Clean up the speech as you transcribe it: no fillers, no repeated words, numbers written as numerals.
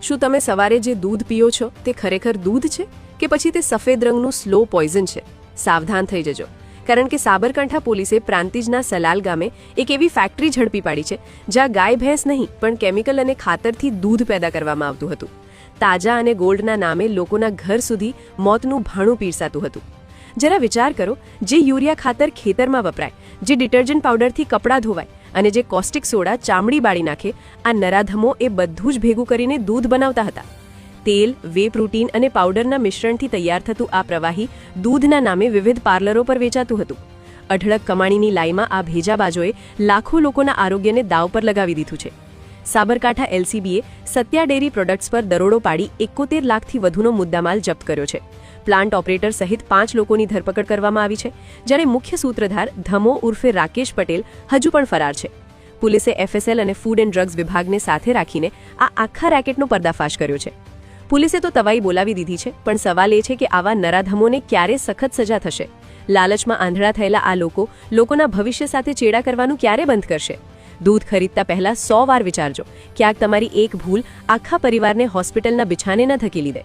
શું તમે સવારે જે દૂધ પીઓ છો તે ખરેખર દૂધ છે કે પછી તે સફેદ રંગનું સ્લો પોઈઝન છે? સાવધાન થઈ જજો, કારણ કે સાબરકાંઠા પોલીસે પ્રાંતિજના સલાલ ગામે એક એવી ફેક્ટરી ઝડપી પાડી છે જ્યાં ગાય ભેંસ નહીં પણ કેમિકલ અને ખાતરથી દૂધ પેદા કરવામાં આવતું હતું. તાજા અને ગોલ્ડના નામે લોકોના ઘર સુધી મોતનું ભાણું પીરસાતું હતું. જરા વિચાર કરો, જે યુરિયા ખાતર ખેતરમાં વપરાય, જે ડિટર્જન્ટ પાવડરથી કપડાં ધોવાય અને જે કોસ્ટિક સોડા ચામડી બાળી નાખે, આ નરાધમો એ બધું જ ભેગું કરીને દૂધ બનાવતા હતા. તેલ, વે પ્રોટીન અને પાવડરના મિશ્રણથી તૈયાર થતું આ પ્રવાહી દૂધના નામે વિવિધ પાર્લરો પર વેચાતું હતું. અઢળક કમાણીની લાઈમાં આ ભેજાબાજોએ લાખો લોકોના આરોગ્યને દાવ પર લગાવી દીધું છે. સાબરકાંઠા એલસીબીએ સત્યા ડેરી પ્રોડક્ટ્સ પર દરોડો પાડી 71 લાખથી વધુનો મુદ્દામાલ જપ્ત કર્યો છે. પ્લાન્ટ ઓપરેટર સહિત 5 લોકોની ધરપકડ કરવામાં આવી છે, જ્યારે મુખ્ય સૂત્રધાર ધમો ઉર્ફે રાકેશ પટેલ હજુ પણ ફરાર છે. પોલીસે એફએસએલ અને ફૂડ એન્ડ ડ્રગ્સ વિભાગને સાથે રાખીને આ આખા રેકેટનો પર્દાફાશ કર્યો છે. પોલીસે તો તવાઈ બોલાવી દીધી છે, પણ સવાલ એ છે કે આવા નરાધમોને ક્યારે સખત સજા થશે? લાલચમાં આંધળા થયેલા આ લોકોના ભવિષ્ય સાથે ચેડા કરવાનું ક્યારે બંધ કરશે? દૂધ ખરીદતા પહેલા 100 વાર વિચારજો. ક્યાંક તમારી એક ભૂલ આખા પરિવારને હોસ્પિટલના બિછાને ન ધકેલી દે.